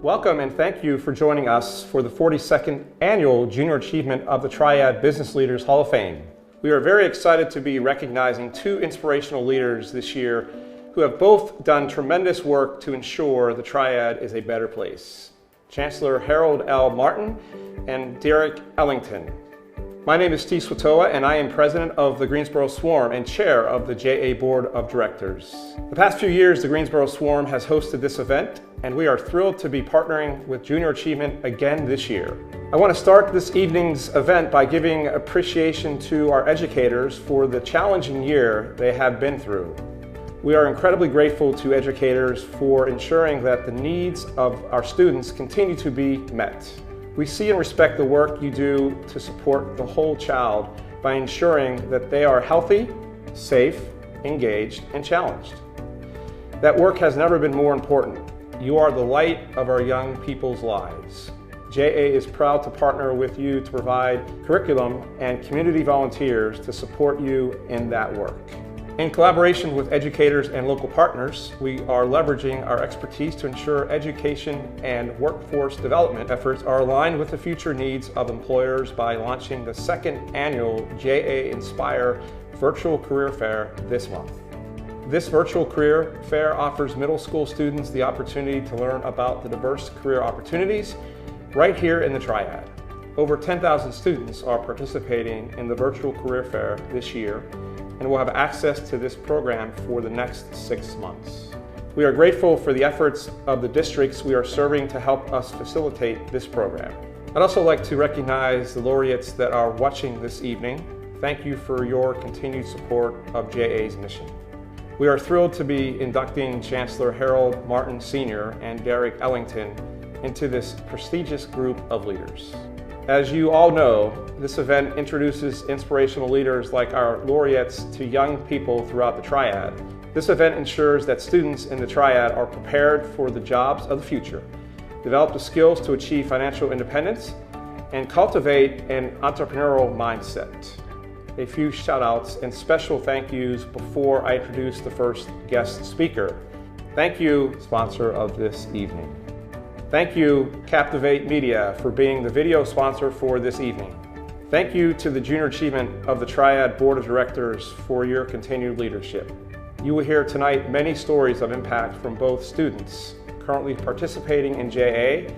Welcome and thank you for joining us for the 42nd Annual Junior Achievement of the Triad Business Leaders Hall of Fame. We are very excited to be recognizing two inspirational leaders this year who have both done tremendous work to ensure the Triad is a better place. Chancellor Harold L. Martin and Derek Ellington. My name is Steve Swatoa and I am President of the Greensboro Swarm and Chair of the JA Board of Directors. The past few years, the Greensboro Swarm has hosted this event and we are thrilled to be partnering with Junior Achievement again this year. I want to start this evening's event by giving appreciation to our educators for the challenging year they have been through. We are incredibly grateful to educators for ensuring that the needs of our students continue to be met. We see and respect the work you do to support the whole child by ensuring that they are healthy, safe, engaged, and challenged. That work has never been more important. You are the light of our young people's lives. JA is proud to partner with you to provide curriculum and community volunteers to support you in that work. In collaboration with educators and local partners, we are leveraging our expertise to ensure education and workforce development efforts are aligned with the future needs of employers by launching the second annual JA Inspire Virtual Career Fair this month. This virtual career fair offers middle school students the opportunity to learn about the diverse career opportunities right here in the Triad. Over 10,000 students are participating in the virtual career fair this year and will have access to this program for the next 6 months. We are grateful for the efforts of the districts we are serving to help us facilitate this program. I'd also like to recognize the laureates that are watching this evening. Thank you for your continued support of JA's mission. We are thrilled to be inducting Chancellor Harold Martin Sr. and Derek Ellington into this prestigious group of leaders. As you all know, this event introduces inspirational leaders like our laureates to young people throughout the Triad. This event ensures that students in the Triad are prepared for the jobs of the future, develop the skills to achieve financial independence, and cultivate an entrepreneurial mindset. A few shout outs and special thank yous before I introduce the first guest speaker. Thank you, sponsor of this evening. Thank you, Captivate Media, for being the video sponsor for this evening. Thank you to the Junior Achievement of the Triad Board of Directors for your continued leadership. You will hear tonight many stories of impact from both students currently participating in JA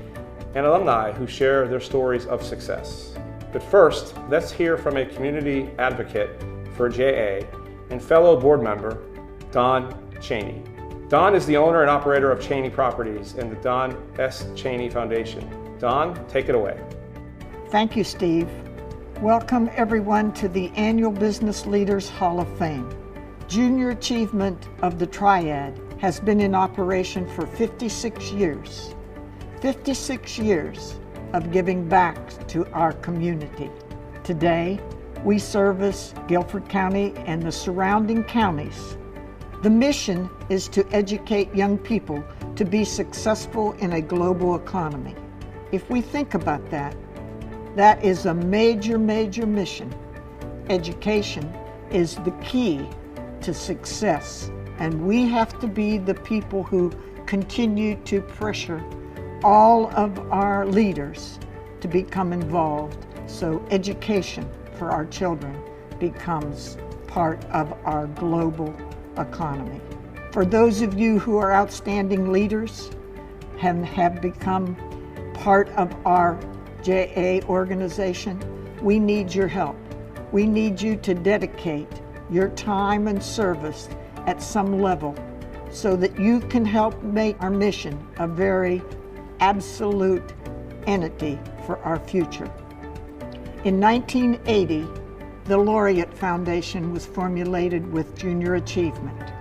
and alumni who share their stories of success. But first, let's hear from a community advocate for JA and fellow board member, Don Cheney. Don is the owner and operator of Cheney Properties and the Don S. Cheney Foundation. Don, take it away. Thank you, Steve. Welcome everyone to the Annual Business Leaders Hall of Fame. Junior Achievement of the Triad has been in operation for 56 years. 56 years of giving back to our community. Today, we service Guilford County and the surrounding counties. The mission is to educate young people to be successful in a global economy. If we think about that, that is a major mission. Education is the key to success, and we have to be the people who continue to pressure all of our leaders to become involved so education for our children becomes part of our global economy. For those of you who are outstanding leaders and have become part of our JA organization, we need your help. We need you to dedicate your time and service at some level so that you can help make our mission a very absolute entity for our future. In 1980, the Laureate Foundation was formulated with Junior Achievement.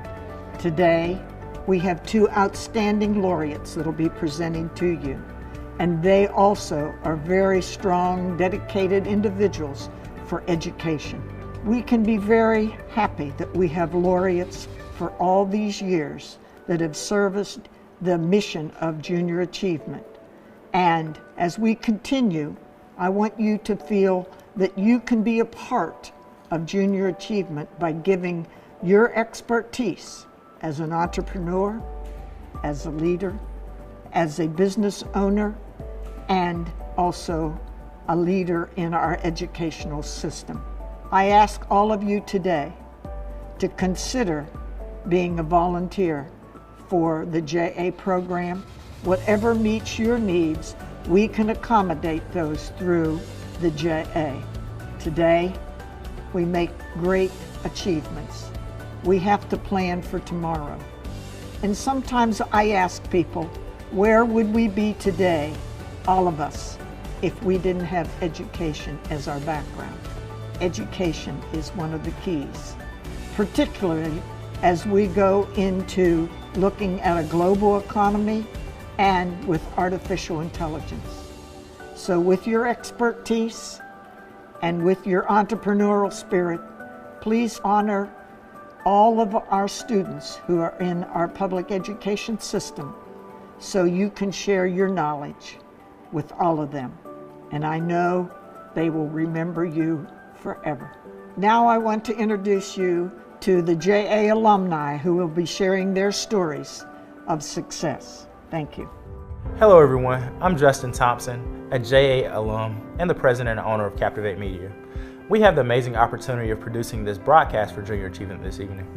Today, we have two outstanding laureates that will be presenting to you, and they also are very strong, dedicated individuals for education. We can be very happy that we have laureates for all these years that have serviced the mission of Junior Achievement. And as we continue, I want you to feel that you can be a part of Junior Achievement by giving your expertise as an entrepreneur, as a leader, as a business owner and also a leader in our educational system. I ask all of you today to consider being a volunteer for the JA program. Whatever meets your needs, we can accommodate those through the JA. Today, we make great achievements. We have to plan for tomorrow. And sometimes I ask people, where would we be today, all of us, if we didn't have education as our background? Education is one of the keys, particularly as we go into looking at a global economy and with artificial intelligence. So with your expertise and with your entrepreneurial spirit, please honor all of our students who are in our public education system so you can share your knowledge with all of them. And I know they will remember you forever. Now I want to introduce you to the JA alumni who will be sharing their stories of success. Thank you. Hello everyone, I'm Justin Thompson, a JA alum and the president and owner of Captivate Media. We have the amazing opportunity of producing this broadcast for Junior Achievement this evening.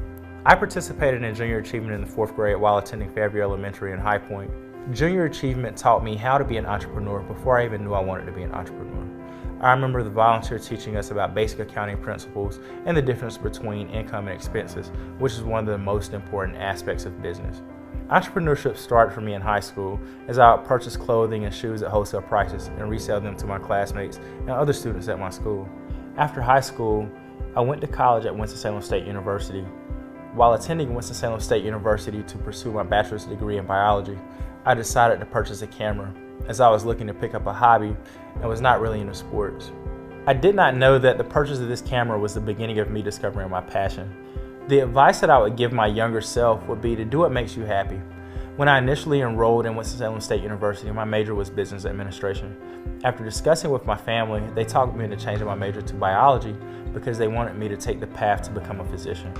I participated in Junior Achievement in the 4th grade while attending Fairview Elementary in High Point. Junior Achievement taught me how to be an entrepreneur before I even knew I wanted to be an entrepreneur. I remember the volunteer teaching us about basic accounting principles and the difference between income and expenses, which is one of the most important aspects of business. Entrepreneurship started for me in high school as I would purchase clothing and shoes at wholesale prices and resell them to my classmates and other students at my school. After high school, I went to college at Winston-Salem State University. While attending Winston-Salem State University to pursue my bachelor's degree in biology, I decided to purchase a camera as I was looking to pick up a hobby and was not really into sports. I did not know that the purchase of this camera was the beginning of me discovering my passion. The advice that I would give my younger self would be to do what makes you happy. When I initially enrolled in Winston-Salem State University, my major was business administration. After discussing with my family, they talked me into changing my major to biology because they wanted me to take the path to become a physician.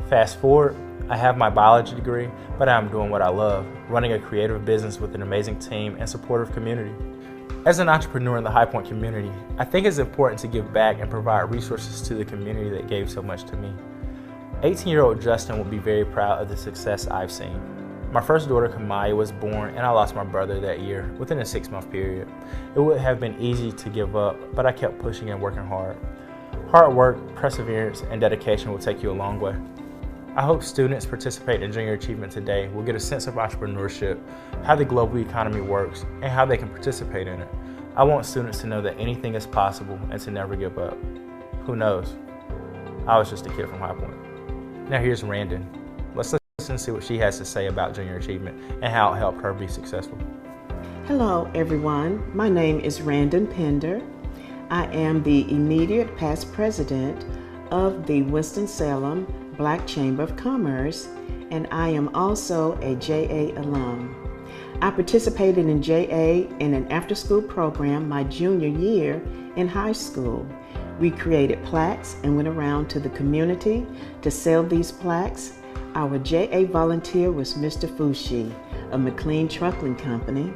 Fast forward, I have my biology degree, but I'm doing what I love, running a creative business with an amazing team and supportive community. As an entrepreneur in the High Point community, I think it's important to give back and provide resources to the community that gave so much to me. 18-year-old Justin will be very proud of the success I've seen. My first daughter, Kamaya, was born and I lost my brother that year within a 6-month period. It would have been easy to give up, but I kept pushing and working hard. Hard work, perseverance, and dedication will take you a long way. I hope students participating in Junior Achievement today will get a sense of entrepreneurship, how the global economy works, and how they can participate in it. I want students to know that anything is possible and to never give up. Who knows? I was just a kid from High Point. Now here's Randon. Let's listen and see what she has to say about Junior Achievement and how it helped her be successful. Hello everyone, my name is Randon Pender. I am the immediate past president of the Winston-Salem Black Chamber of Commerce, and I am also a JA alum. I participated in JA in an after-school program my junior year in high school. We created plaques and went around to the community to sell these plaques. Our JA volunteer was Mr. Fushi of McLean Truckling Company,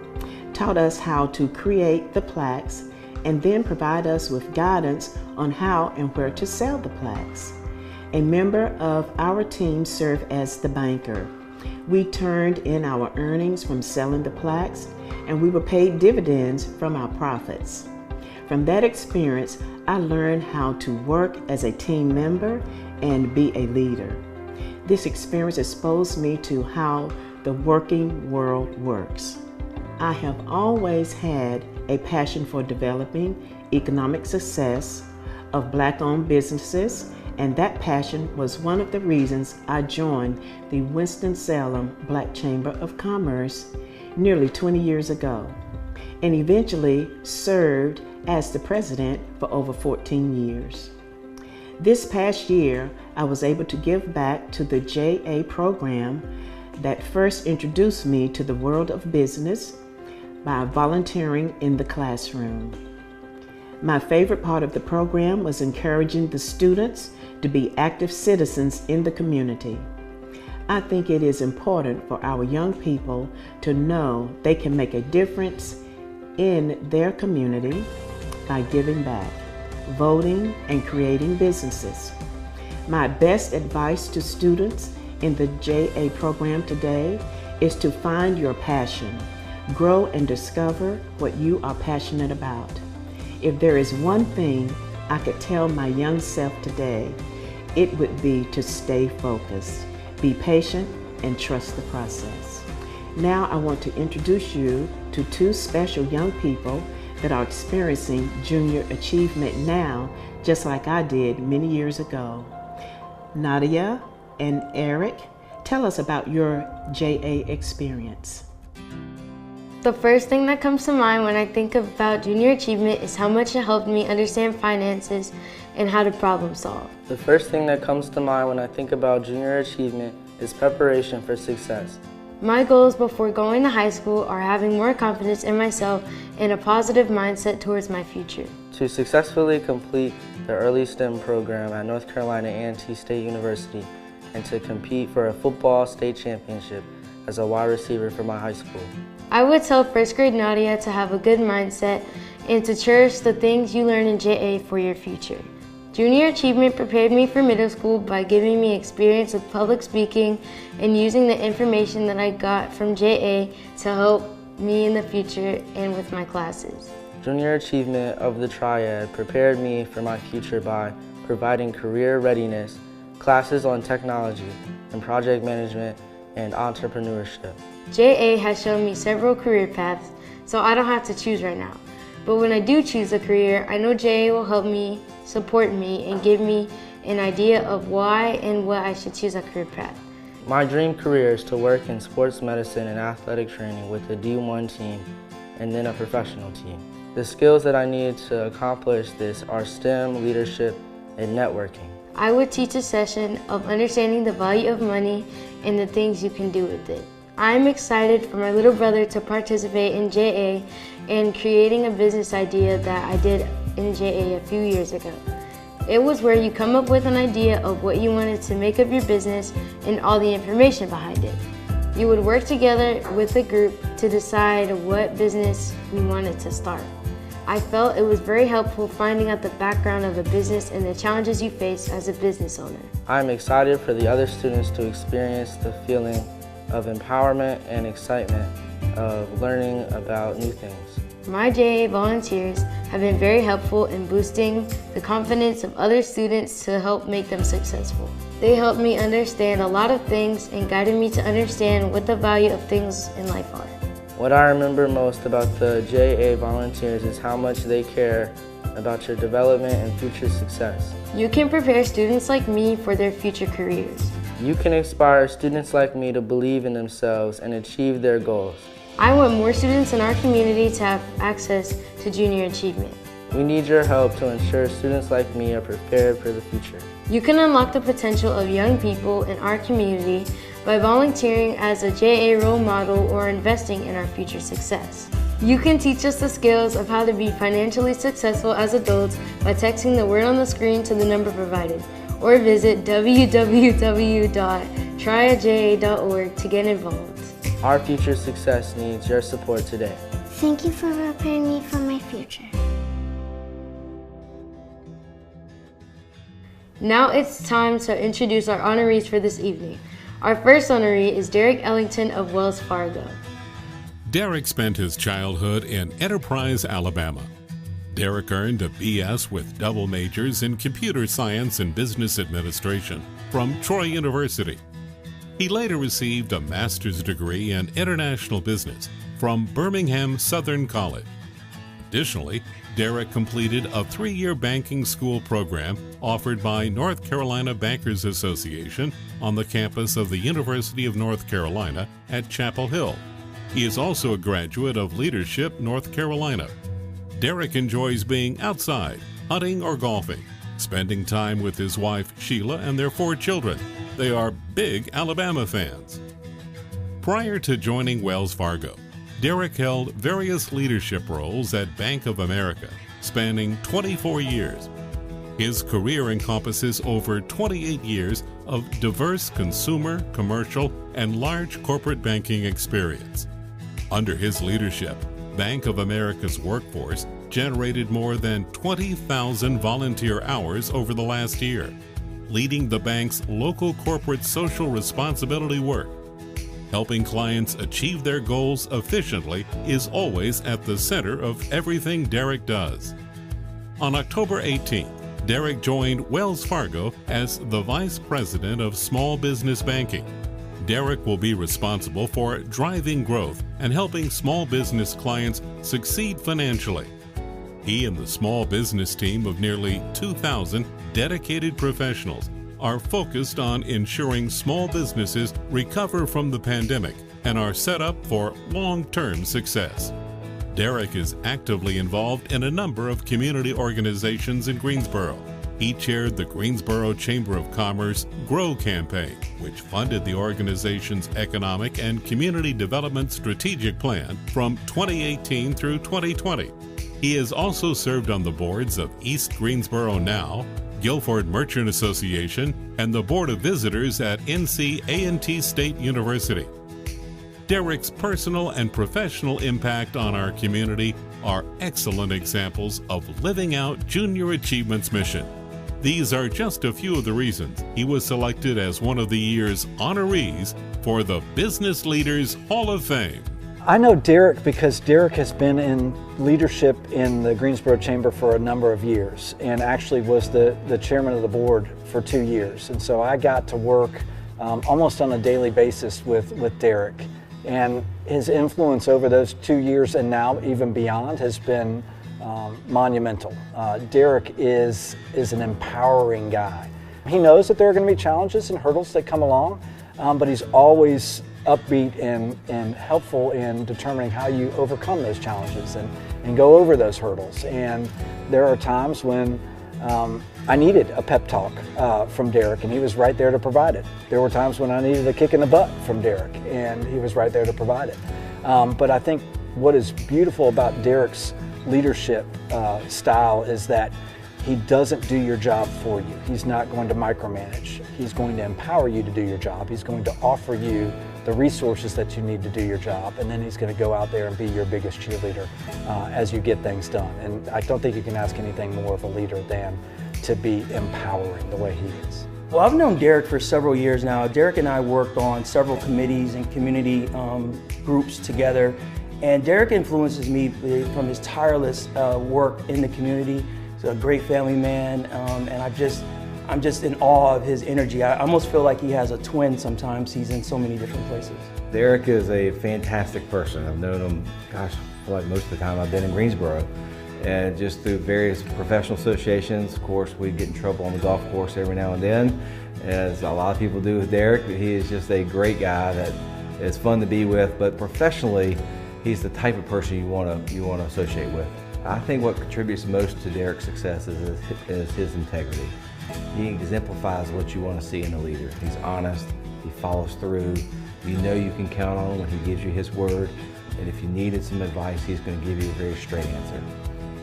taught us how to create the plaques and then provide us with guidance on how and where to sell the plaques. A member of our team served as the banker. We turned in our earnings from selling the plaques, and we were paid dividends from our profits. From that experience, I learned how to work as a team member and be a leader. This experience exposed me to how the working world works. I have always had a passion for developing economic success of Black-owned businesses, and that passion was one of the reasons I joined the Winston-Salem Black Chamber of Commerce nearly 20 years ago, and eventually served as the president for over 14 years. This past year, I was able to give back to the JA program that first introduced me to the world of business by volunteering in the classroom. My favorite part of the program was encouraging the students to be active citizens in the community. I think it is important for our young people to know they can make a difference in their community by giving back, voting, and creating businesses. My best advice to students in the JA program today is to find your passion, grow and discover what you are passionate about. If there is one thing I could tell my young self today, it would be to stay focused, be patient, and trust the process. Now I want to introduce you to two special young people that are experiencing junior achievement now, just like I did many years ago. Nadia and Eric, tell us about your JA experience. The first thing that comes to mind when I think about junior achievement is how much it helped me understand finances and how to problem solve. The first thing that comes to mind when I think about junior achievement is preparation for success. My goals before going to high school are having more confidence in myself and a positive mindset towards my future. To successfully complete the early STEM program at North Carolina A&T State University and to compete for a football state championship as a wide receiver for my high school. I would tell first grade Nadia to have a good mindset and to cherish the things you learn in JA for your future. Junior achievement prepared me for middle school by giving me experience with public speaking and using the information that I got from JA to help me in the future and with my classes. Junior achievement of the Triad prepared me for my future by providing career readiness, classes on technology and project management and entrepreneurship. JA has shown me several career paths, so I don't have to choose right now. But when I do choose a career, I know JA will help me, support me, and give me an idea of why and what I should choose a career path. My dream career is to work in sports medicine and athletic training with a D1 team and then a professional team. The skills that I need to accomplish this are STEM, leadership, and networking. I would teach a session of understanding the value of money and the things you can do with it. I'm excited for my little brother to participate in JA and creating a business idea that I did in JA a few years ago. It was where you come up with an idea of what you wanted to make of your business and all the information behind it. You would work together with a group to decide what business we wanted to start. I felt it was very helpful finding out the background of a business and the challenges you face as a business owner. I'm excited for the other students to experience the feeling of empowerment and excitement of learning about new things. My JA volunteers have been very helpful in boosting the confidence of other students to help make them successful. They helped me understand a lot of things and guided me to understand what the value of things in life are. What I remember most about the JA volunteers is how much they care about your development and future success. You can prepare students like me for their future careers. You can inspire students like me to believe in themselves and achieve their goals. I want more students in our community to have access to junior achievement. We need your help to ensure students like me are prepared for the future. You can unlock the potential of young people in our community by volunteering as a JA role model or investing in our future success. You can teach us the skills of how to be financially successful as adults by texting the word on the screen to the number provided, or visit www.triadja.org to get involved. Our future success needs your support today. Thank you for preparing me for my future. Now it's time to introduce our honorees for this evening. Our first honoree is Derek Ellington of Wells Fargo. Derek spent his childhood in Enterprise, Alabama. Derek earned a BS with double majors in computer science and business administration from Troy University. He later received a master's degree in international business from Birmingham Southern College. Additionally, Derek completed a 3-year banking school program offered by North Carolina Bankers Association on the campus of the University of North Carolina at Chapel Hill. He is also a graduate of Leadership North Carolina. Derek enjoys being outside, hunting or golfing, spending time with his wife Sheila and their 4 children. They are big Alabama fans. Prior to joining Wells Fargo, Derek held various leadership roles at Bank of America, spanning 24 years. His career encompasses over 28 years of diverse consumer, commercial, and large corporate banking experience. Under his leadership, Bank of America's workforce generated more than 20,000 volunteer hours over the last year, leading the bank's local corporate social responsibility work. Helping clients achieve their goals efficiently is always at the center of everything Derek does. On October 18th, Derek joined Wells Fargo as the Vice President of Small Business Banking. Derek will be responsible for driving growth and helping small business clients succeed financially. He and the small business team of nearly 2,000 dedicated professionals are focused on ensuring small businesses recover from the pandemic and are set up for long-term success. Derek is actively involved in a number of community organizations in Greensboro. He chaired the Greensboro Chamber of Commerce GROW campaign, which funded the organization's economic and community development strategic plan from 2018 through 2020. He has also served on the boards of East Greensboro Now, Guilford Merchant Association, and the Board of Visitors at NC State University. Derek's personal and professional impact on our community are excellent examples of living out Junior Achievement's mission. These are just a few of the reasons he was selected as one of the year's honorees for the Business Leaders Hall of Fame. I know Derek because Derek has been in leadership in the Greensboro Chamber for a number of years and actually was the chairman of the board for 2 years. And so I got to work almost on a daily basis with Derek. And his influence over those 2 years and now even beyond has been monumental. Derek is an empowering guy. He knows that there are going to be challenges and hurdles that come along, but he's always upbeat and helpful in determining how you overcome those challenges and go over those hurdles. And there are times when I needed a pep talk from Derek, and he was right there to provide it. There were times when I needed a kick in the butt from Derek, and he was right there to provide it. But I think what is beautiful about Derek's leadership style is that he doesn't do your job for you. He's not going to micromanage. He's going to empower you to do your job. He's going to offer you the resources that you need to do your job, and then he's going to go out there and be your biggest cheerleader as you get things done. And I don't think you can ask anything more of a leader than to be empowering the way he is. Well, I've known Derek for several years now. Derek and I worked on several committees and community groups together, and Derek influences me from his tireless work in the community. He's a great family man, and I'm just in awe of his energy. I almost feel like he has a twin sometimes. He's in so many different places. Derek is a fantastic person. I've known him, gosh, for like most of the time I've been in Greensboro. And just through various professional associations, of course, we get in trouble on the golf course every now and then, as a lot of people do with Derek. He is just a great guy that is fun to be with, but professionally, he's the type of person you want to associate with. I think what contributes most to Derek's success is his integrity. He exemplifies what you want to see in a leader. He's honest, he follows through, you know you can count on him when he gives you his word, and if you needed some advice, he's going to give you a very straight answer.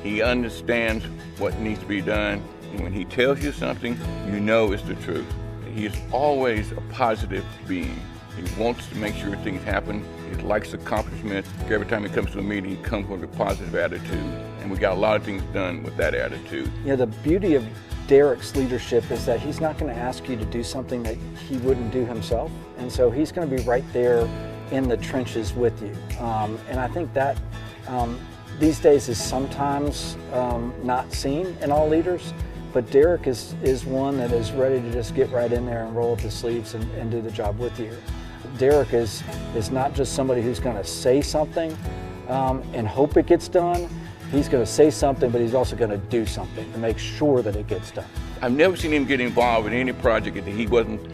He understands what needs to be done, and when he tells you something, you know it's the truth. He is always a positive being. He wants to make sure things happen. He likes accomplishments. Every time he comes to a meeting, he comes with a positive attitude, and we got a lot of things done with that attitude. You know, the beauty of Derek's leadership is that he's not going to ask you to do something that he wouldn't do himself, and so he's going to be right there in the trenches with you. And I think that these days is sometimes not seen in all leaders, but Derek is one that is ready to just get right in there and roll up his sleeves and do the job with you. Derek is not just somebody who's going to say something and hope it gets done. He's going to say something, but he's also going to do something to make sure that it gets done. I've never seen him get involved in any project that he wasn't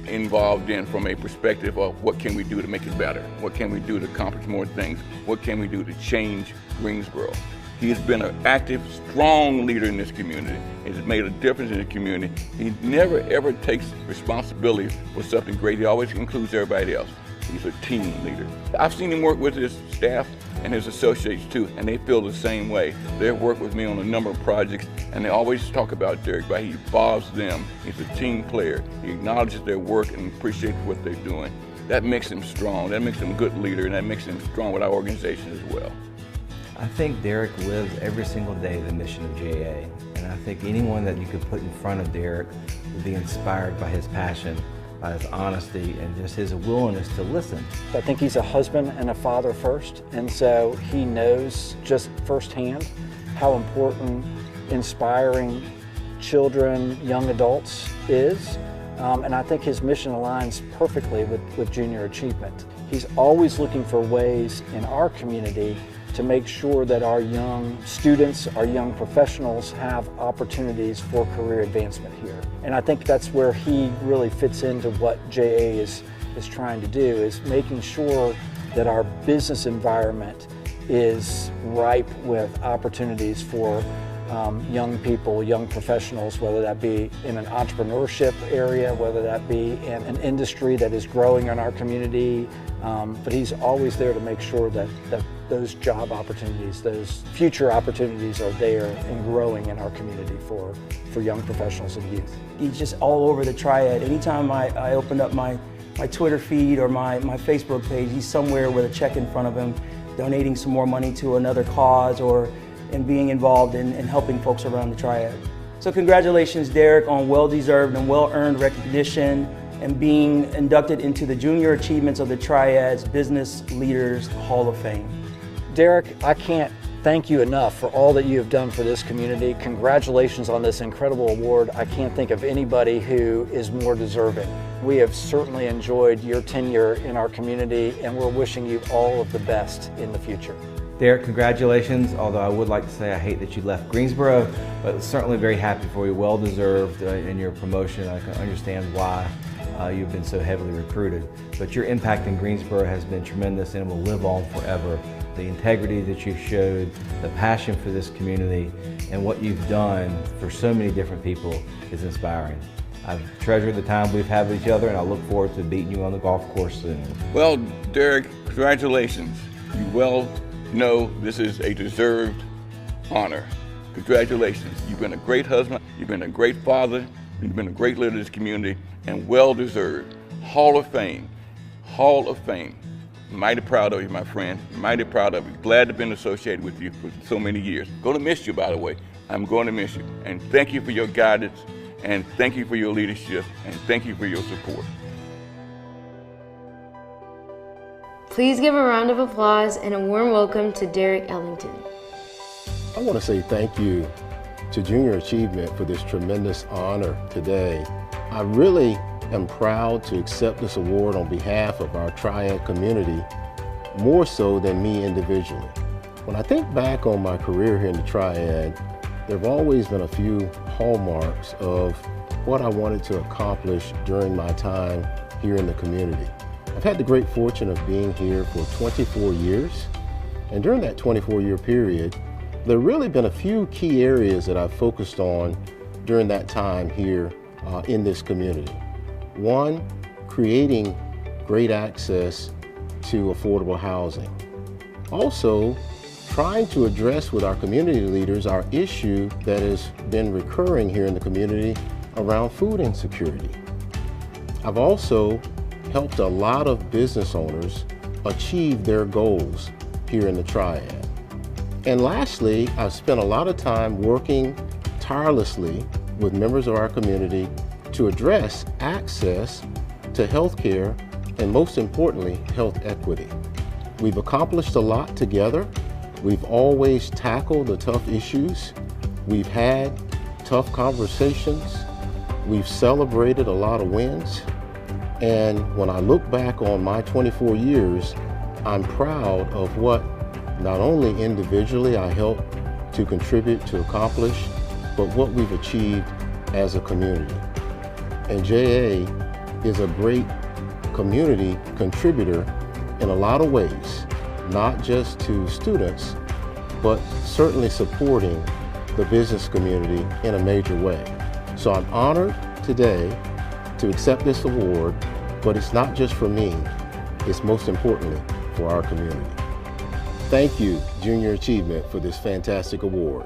involved in from a perspective of what can we do to make it better? What can we do to accomplish more things? What can we do to change Greensboro? He has been an active, strong leader in this community. He has made a difference in the community. He never, ever takes responsibility for something great. He always includes everybody else. He's a team leader. I've seen him work with his staff and his associates too, and they feel the same way. They've worked with me on a number of projects, and they always talk about Derek, but he involves them. He's a team player. He acknowledges their work and appreciates what they're doing. That makes him strong. That makes him a good leader, and that makes him strong with our organization as well. I think Derek lives every single day the mission of JA, and I think anyone that you could put in front of Derek would be inspired by his passion, by his honesty, and just his willingness to listen. I think he's a husband and a father first, and so he knows just firsthand how important inspiring children, young adults is, and I think his mission aligns perfectly with Junior Achievement. He's always looking for ways in our community to make sure that our young students, our young professionals have opportunities for career advancement here. And I think that's where he really fits into what JA is trying to do, is making sure that our business environment is ripe with opportunities for young people, young professionals, whether that be in an entrepreneurship area, whether that be in an industry that is growing in our community. But he's always there to make sure that those job opportunities, those future opportunities are there and growing in our community for young professionals and youth. He's just all over the Triad. Anytime I open up my Twitter feed or my Facebook page, he's somewhere with a check in front of him, donating some more money to another cause and being involved in helping folks around the Triad. So congratulations, Derek, on well-deserved and well-earned recognition and being inducted into the Junior Achievements of the Triad's Business Leaders Hall of Fame. Derek, I can't thank you enough for all that you have done for this community. Congratulations on this incredible award. I can't think of anybody who is more deserving. We have certainly enjoyed your tenure in our community, and we're wishing you all of the best in the future. Derek, congratulations, although I would like to say I hate that you left Greensboro, but certainly very happy for you, well deserved in your promotion. I can understand why you've been so heavily recruited. But your impact in Greensboro has been tremendous and will live on forever. The integrity that you've showed, the passion for this community, and what you've done for so many different people is inspiring. I've treasured the time we've had with each other, and I look forward to beating you on the golf course soon. Well, Derek, congratulations. You well know this is a deserved honor. Congratulations. You've been a great husband, you've been a great father, you've been a great leader of this community, and well deserved. Hall of Fame. Hall of Fame. Mighty proud of you, my friend. Mighty proud of you. Glad to have been associated with you for so many years. Going to miss you, by the way. I'm going to miss you. And thank you for your guidance, and thank you for your leadership, and thank you for your support. Please give a round of applause and a warm welcome to Derek Ellington. I want to say thank you to Junior Achievement for this tremendous honor today. I really am proud to accept this award on behalf of our Triad community, more so than me individually. When I think back on my career here in the Triad, there have always been a few hallmarks of what I wanted to accomplish during my time here in the community. I've had the great fortune of being here for 24 years, and during that 24-year period, there have really been a few key areas that I've focused on during that time here in this community. One, creating great access to affordable housing. Also, trying to address with our community leaders our issue that has been recurring here in the community around food insecurity. I've also helped a lot of business owners achieve their goals here in the Triad. And lastly, I've spent a lot of time working tirelessly with members of our community to address access to health care and, most importantly, health equity. We've accomplished a lot together. We've always tackled the tough issues. We've had tough conversations. We've celebrated a lot of wins. And when I look back on my 24 years, I'm proud of what not only individually I helped to contribute to accomplish, but what we've achieved as a community. And JA is a great community contributor in a lot of ways, not just to students, but certainly supporting the business community in a major way. So I'm honored today to accept this award, but it's not just for me, it's most importantly for our community. Thank you, Junior Achievement, for this fantastic award.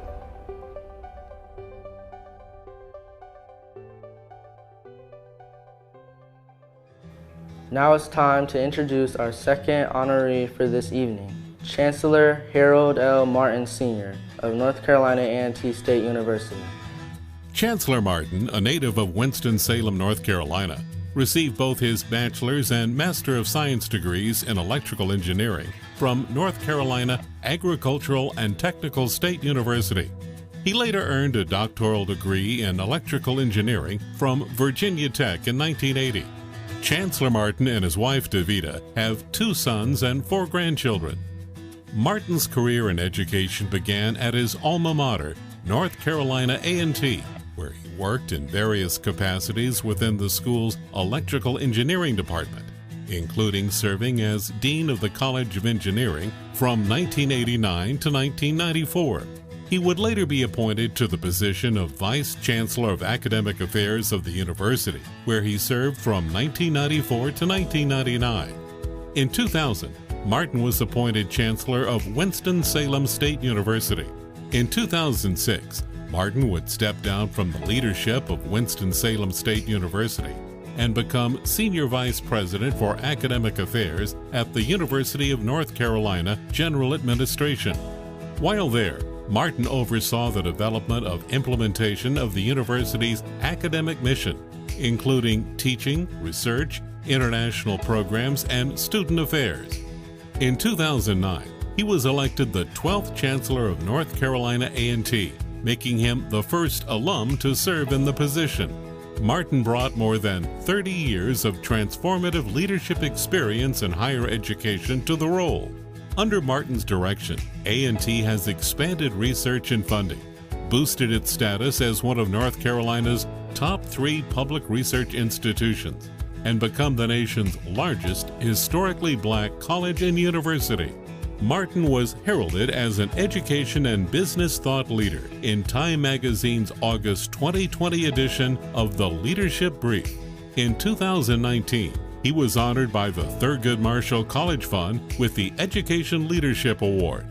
Now it's time to introduce our second honoree for this evening, Chancellor Harold L. Martin Sr. of North Carolina A&T State University. Chancellor Martin, a native of Winston-Salem, North Carolina, received both his bachelor's and Master of Science degrees in electrical engineering from North Carolina Agricultural and Technical State University. He later earned a doctoral degree in electrical engineering from Virginia Tech in 1980. Chancellor Martin and his wife, Davida, have 2 sons and 4 grandchildren. Martin's career in education began at his alma mater, North Carolina A&T, where he worked in various capacities within the school's electrical engineering department, including serving as Dean of the College of Engineering from 1989 to 1994. He would later be appointed to the position of Vice Chancellor of Academic Affairs of the university, where he served from 1994 to 1999. In 2000, Martin was appointed Chancellor of Winston-Salem State University. In 2006, Martin would step down from the leadership of Winston-Salem State University and become Senior Vice President for Academic Affairs at the University of North Carolina General Administration. While there, Martin oversaw the development of implementation of the university's academic mission, including teaching, research, international programs, and student affairs. In 2009, he was elected the 12th Chancellor of North Carolina A&T, making him the first alum to serve in the position. Martin brought more than 30 years of transformative leadership experience in higher education to the role. Under Martin's direction, A&T has expanded research and funding, boosted its status as one of North Carolina's top 3 public research institutions, and become the nation's largest historically black college and university. Martin was heralded as an education and business thought leader in Time Magazine's August 2020 edition of the Leadership Brief. In 2019, he was honored by the Thurgood Marshall College Fund with the Education Leadership Award.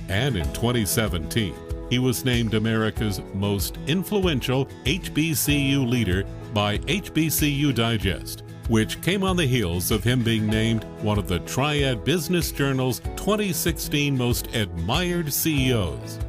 And in 2017, he was named America's most influential HBCU leader by HBCU Digest, which came on the heels of him being named one of the Triad Business Journal's 2016 Most Admired CEOs.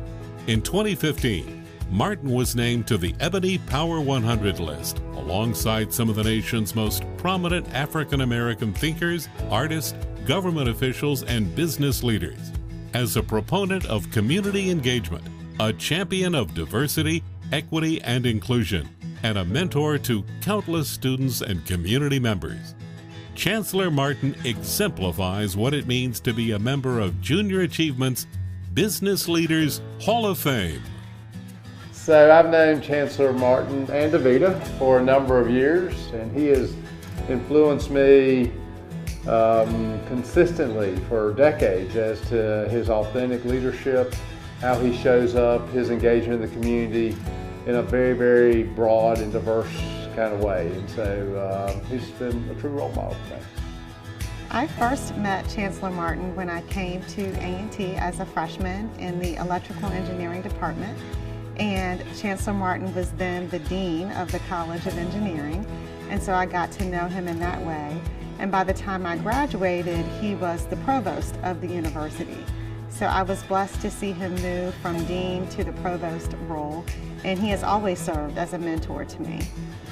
In 2015, Martin was named to the Ebony Power 100 list, alongside some of the nation's most prominent African American thinkers, artists, government officials, and business leaders. As a proponent of community engagement, a champion of diversity, equity, and inclusion, and a mentor to countless students and community members, Chancellor Martin exemplifies what it means to be a member of Junior Achievement's Business Leaders Hall of Fame. So I've known Chancellor Martin and Davida for a number of years, and he has influenced me consistently for decades as to his authentic leadership, how he shows up, his engagement in the community in a very, very broad and diverse kind of way. And so he's been a true role model for me. I first met Chancellor Martin when I came to A&T as a freshman in the electrical engineering department. And Chancellor Martin was then the Dean of the College of Engineering, and so I got to know him in that way. And by the time I graduated, he was the Provost of the university. So I was blessed to see him move from Dean to the Provost role, and he has always served as a mentor to me.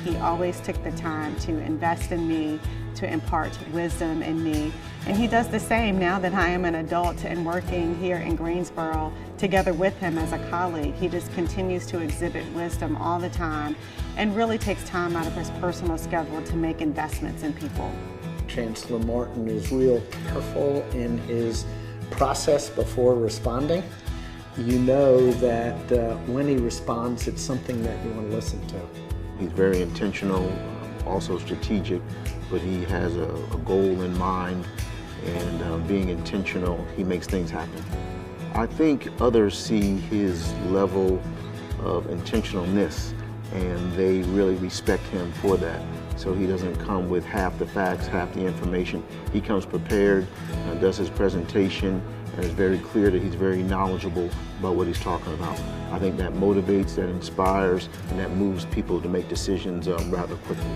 He always took the time to invest in me, to impart wisdom in me, and he does the same now that I am an adult and working here in Greensboro together with him as a colleague. He just continues to exhibit wisdom all the time and really takes time out of his personal schedule to make investments in people. Chancellor Martin is real careful in his process before responding. You know that when he responds, it's something that you want to listen to. He's very intentional, also strategic, but he has a goal in mind, and being intentional, he makes things happen. I think others see his level of intentionalness, and they really respect him for that. So he doesn't come with half the facts, half the information. He comes prepared, does his presentation, and it's very clear that he's very knowledgeable about what he's talking about. I think that motivates, that inspires, and that moves people to make decisions rather quickly.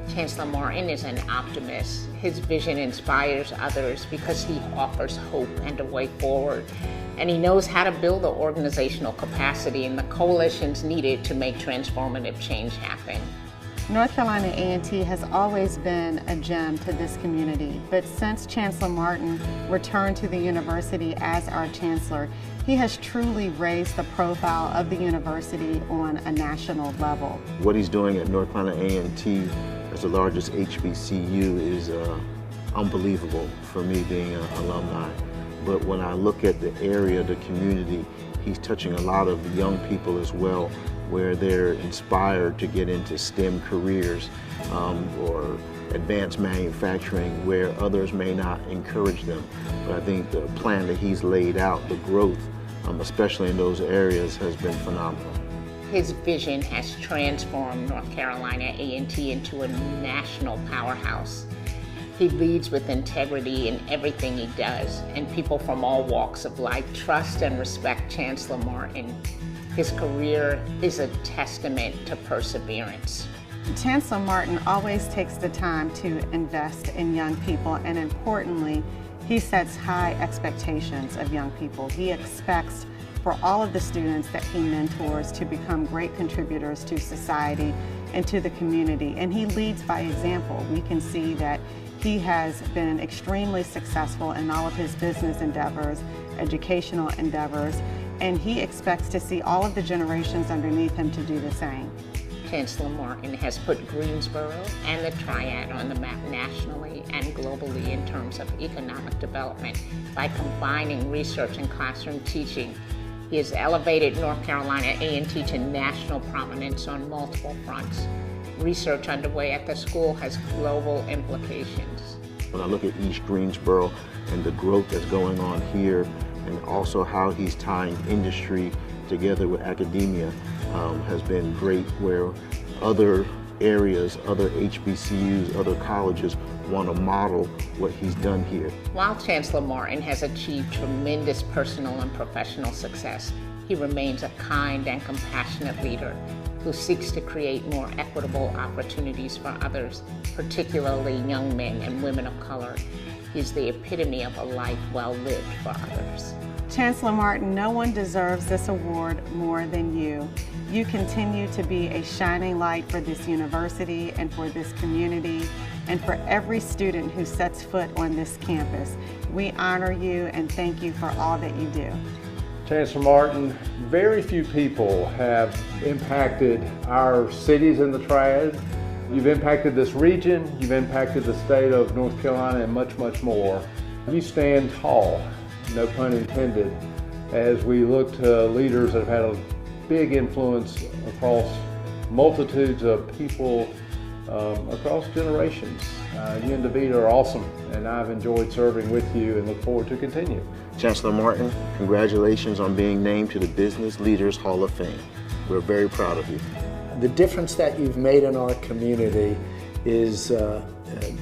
Chancellor Martin is an optimist. His vision inspires others because he offers hope and a way forward. And he knows how to build the organizational capacity and the coalitions needed to make transformative change happen. North Carolina A&T has always been a gem to this community, but since Chancellor Martin returned to the university as our chancellor, he has truly raised the profile of the university on a national level. What he's doing at North Carolina A&T as the largest HBCU is unbelievable for me being an alumni. But when I look at the area, the community, he's touching a lot of young people as well, where they're inspired to get into STEM careers or advanced manufacturing where others may not encourage them. But I think the plan that he's laid out, the growth, especially in those areas, has been phenomenal. His vision has transformed North Carolina A&T into a national powerhouse. He leads with integrity in everything he does, and people from all walks of life trust and respect Chancellor Martin. His career is a testament to perseverance. Chancellor Martin always takes the time to invest in young people, and importantly, he sets high expectations of young people. He expects for all of the students that he mentors to become great contributors to society and to the community, and he leads by example. We can see that he has been extremely successful in all of his business endeavors, educational endeavors, and he expects to see all of the generations underneath him to do the same. Chancellor Martin has put Greensboro and the Triad on the map nationally and globally in terms of economic development by combining research and classroom teaching. He has elevated North Carolina A&T to national prominence on multiple fronts. Research underway at the school has global implications. When I look at East Greensboro and the growth that's going on here, and also how he's tying industry together with academia, has been great, where other areas, other HBCUs, other colleges want to model what he's done here. While Chancellor Martin has achieved tremendous personal and professional success, he remains a kind and compassionate leader who seeks to create more equitable opportunities for others, particularly young men and women of color. He's the epitome of a life well lived for others. Chancellor Martin, no one deserves this award more than you. You continue to be a shining light for this university and for this community and for every student who sets foot on this campus. We honor you and thank you for all that you do. Chancellor Martin, very few people have impacted our cities in the Triad. You've impacted this region, you've impacted the state of North Carolina, and much, much more. You stand tall, no pun intended, as we look to leaders that have had a big influence across multitudes of people across generations. You and DeVita are awesome, and I've enjoyed serving with you and look forward to continue. Chancellor Martin, congratulations on being named to the Business Leaders Hall of Fame. We're very proud of you. The difference that you've made in our community is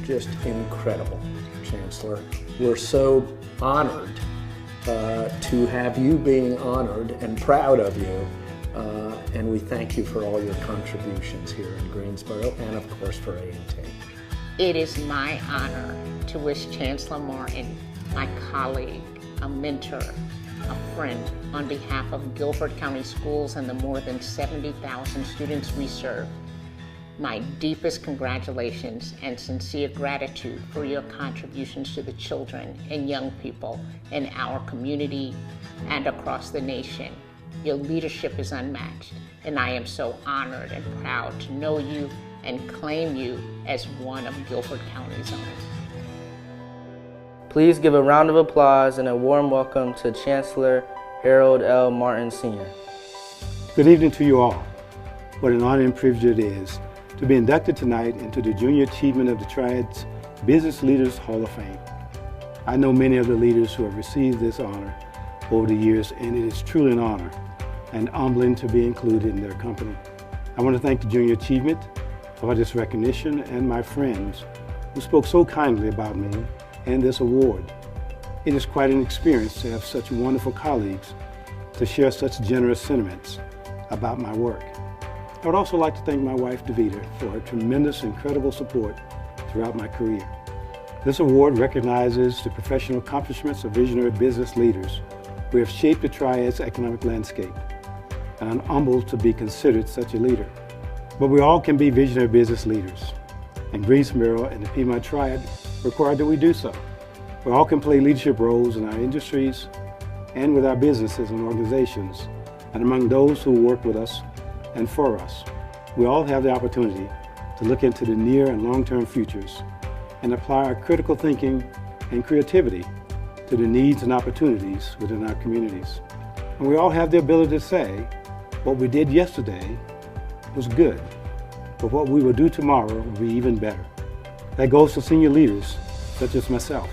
just incredible, Chancellor. We're so honored to have you being honored and proud of you. And we thank you for all your contributions here in Greensboro and of course for A&T. It is my honor to wish Chancellor Martin, my colleague, a mentor, a friend, on behalf of Guilford County Schools and the more than 70,000 students we serve, my deepest congratulations and sincere gratitude for your contributions to the children and young people in our community and across the nation. Your leadership is unmatched, and I am so honored and proud to know you and claim you as one of Guilford County's own. Please give a round of applause and a warm welcome to Chancellor Harold L. Martin Sr. Good evening to you all. What an honor and privilege it is to be inducted tonight into the Junior Achievement of the Triad's Business Leaders Hall of Fame. I know many of the leaders who have received this honor over the years, and it is truly an honor and humbling to be included in their company. I want to thank the Junior Achievement for this recognition and my friends who spoke so kindly about me and this award. It is quite an experience to have such wonderful colleagues to share such generous sentiments about my work. I would also like to thank my wife, Davita, for her tremendous, incredible support throughout my career. This award recognizes the professional accomplishments of visionary business leaders who have shaped the Triad's economic landscape, and I'm humbled to be considered such a leader. But we all can be visionary business leaders, and Greensboro and the Piedmont Triad require that we do so. We all can play leadership roles in our industries and with our businesses and organizations, and among those who work with us and for us. We all have the opportunity to look into the near and long-term futures and apply our critical thinking and creativity to the needs and opportunities within our communities. And we all have the ability to say, what we did yesterday was good, but what we will do tomorrow will be even better. That goes for senior leaders, such as myself.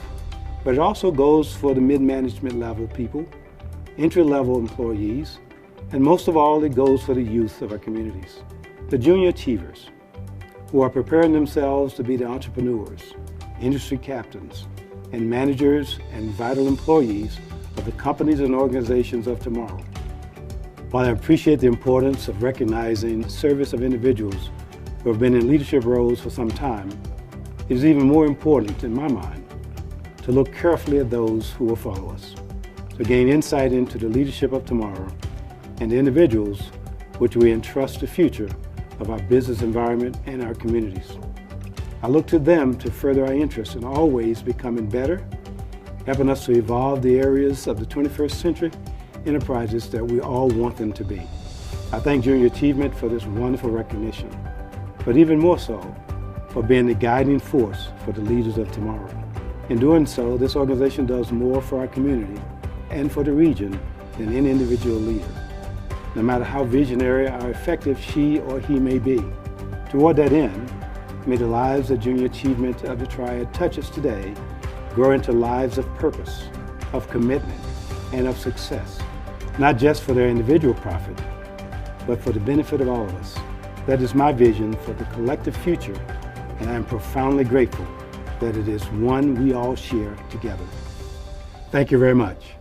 But it also goes for the mid-management level people, entry-level employees, and most of all, it goes for the youth of our communities, the junior achievers, who are preparing themselves to be the entrepreneurs, industry captains, and managers and vital employees of the companies and organizations of tomorrow. While I appreciate the importance of recognizing the service of individuals who have been in leadership roles for some time, it is even more important, in my mind, to look carefully at those who will follow us, to gain insight into the leadership of tomorrow and the individuals which we entrust the future of our business environment and our communities. I look to them to further our interest in always becoming better, helping us to evolve the areas of the 21st century enterprises that we all want them to be. I thank Junior Achievement for this wonderful recognition, but even more so, for being the guiding force for the leaders of tomorrow. In doing so, this organization does more for our community and for the region than any individual leader, no matter how visionary or effective she or he may be. Toward that end, may the lives of Junior Achievement of the Triad touches today grow into lives of purpose, of commitment, and of success, not just for their individual profit, but for the benefit of all of us. That is my vision for the collective future, and I am profoundly grateful that it is one we all share together. Thank you very much.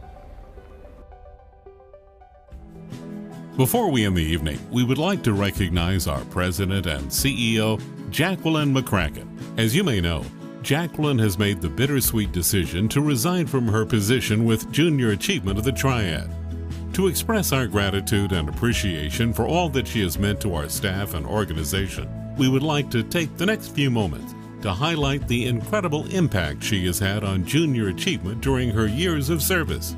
Before we end the evening, we would like to recognize our President and CEO, Jacqueline McCracken. As you may know, Jacqueline has made the bittersweet decision to resign from her position with Junior Achievement of the Triad. To express our gratitude and appreciation for all that she has meant to our staff and organization, we would like to take the next few moments to highlight the incredible impact she has had on Junior Achievement during her years of service.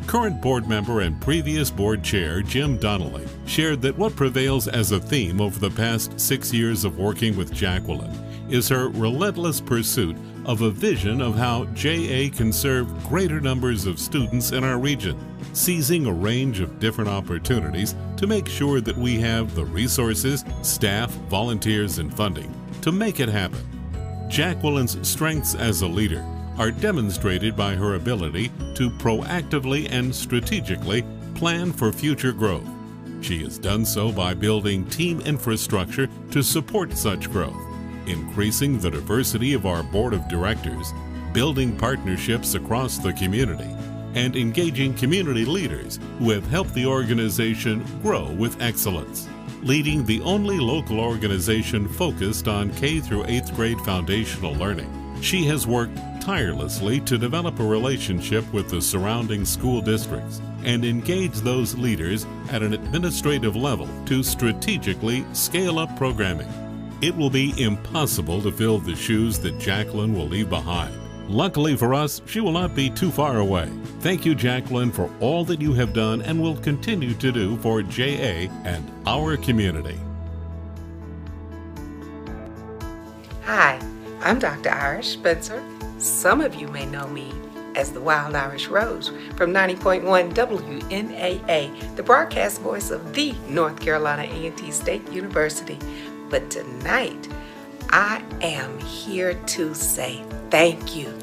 Current board member and previous board chair Jim Donnelly shared that what prevails as a theme over the past 6 years of working with Jacqueline is her relentless pursuit of a vision of how JA can serve greater numbers of students in our region, seizing a range of different opportunities to make sure that we have the resources, staff, volunteers, and funding to make it happen. Jacqueline's strengths as a leader are demonstrated by her ability to proactively and strategically plan for future growth. She has done so by building team infrastructure to support such growth, increasing the diversity of our board of directors, building partnerships across the community, and engaging community leaders who have helped the organization grow with excellence. Leading the only local organization focused on K through 8th grade foundational learning, she has worked tirelessly to develop a relationship with the surrounding school districts and engage those leaders at an administrative level to strategically scale up programming. It will be impossible to fill the shoes that Jacqueline will leave behind. Luckily for us, she will not be too far away. Thank you, Jacqueline, for all that you have done and will continue to do for JA and our community. Hi, I'm Dr. Irish Spencer. Some of you may know me as the Wild Irish Rose from 90.1 WNAA, the broadcast voice of the North Carolina A&T State University. But tonight, I am here to say thank you.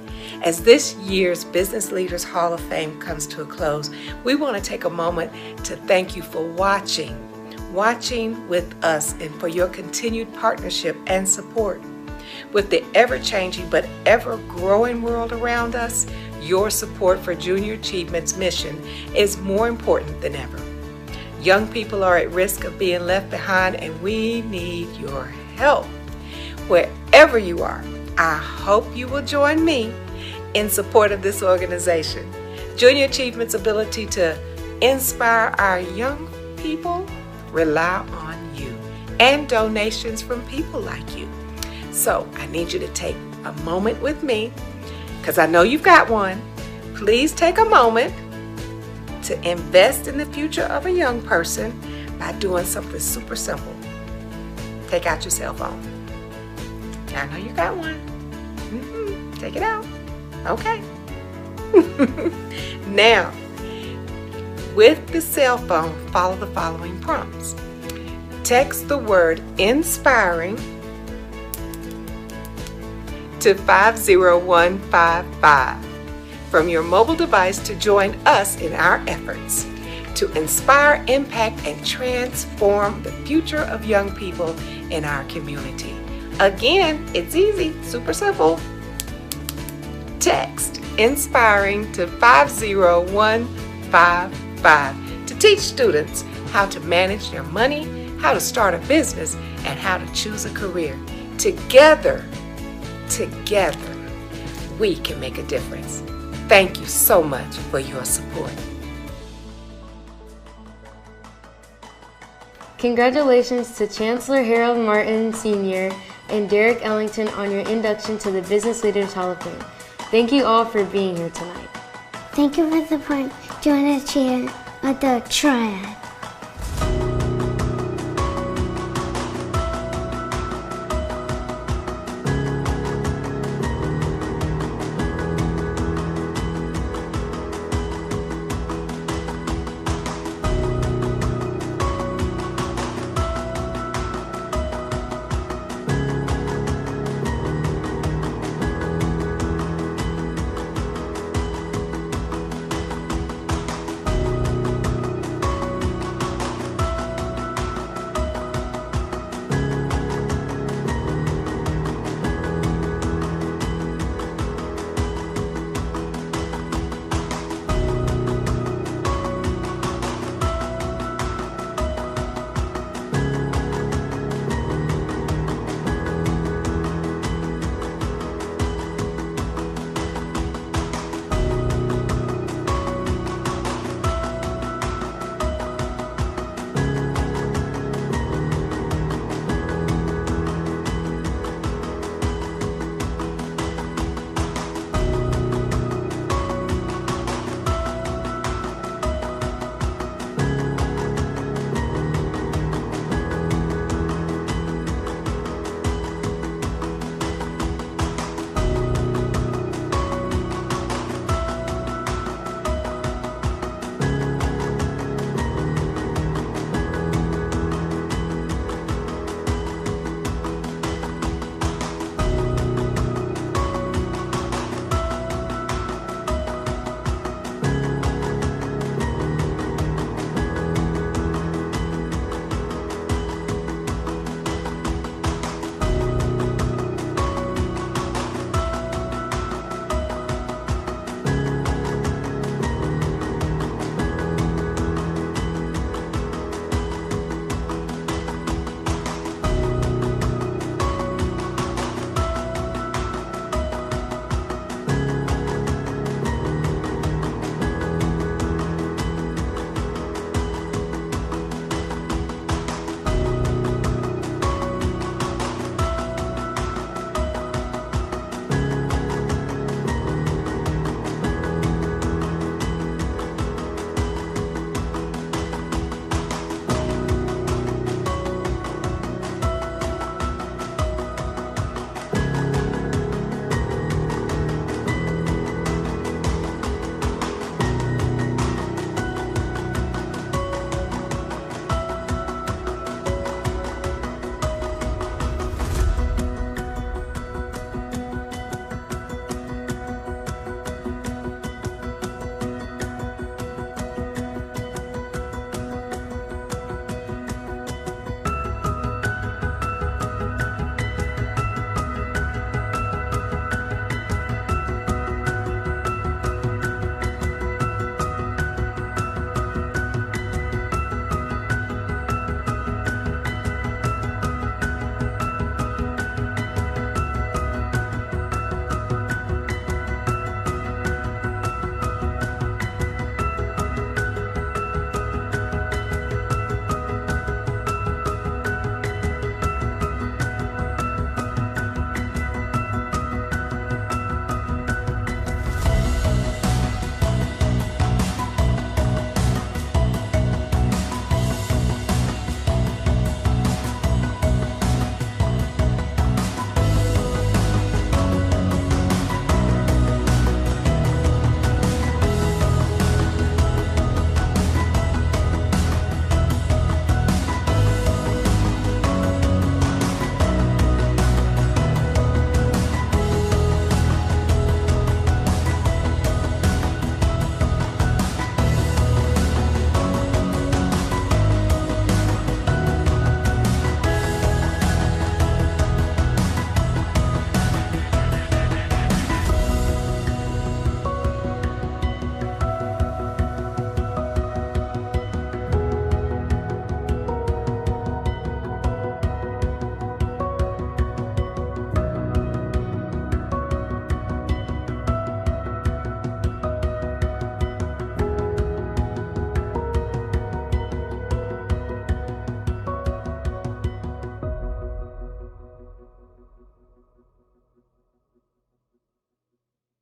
As this year's Business Leaders Hall of Fame comes to a close, we want to take a moment to thank you for watching with us and for your continued partnership and support. With the ever-changing but ever-growing world around us, Your support for Junior Achievement's mission is more important than ever. Young people are at risk of being left behind, and we need your help. Wherever you are, I hope you will join me in support of this organization. Junior Achievement's ability to inspire our young people rely on you and donations from people like you. So I need you to take a moment with me, because I know you've got one. Please take a moment to invest in the future of a young person by doing something super simple. Take out your cell phone. I know you got one. Take it out. Okay. Now, with the cell phone, follow the following prompts. Text the word inspiring to 50155 from your mobile device to join us in our efforts to inspire, impact, and transform the future of young people in our community. Again, it's easy, super simple. Text inspiring to 50155 to teach students how to manage their money, how to start a business, and how to choose a career. Together, we can make a difference. Thank you so much for your support. Congratulations to Chancellor Harold Martin Sr. and Derek Ellington on your induction to the Business Leaders Hall of Fame. Thank you all for being here tonight. Thank you for the point. Join us here at the Triad.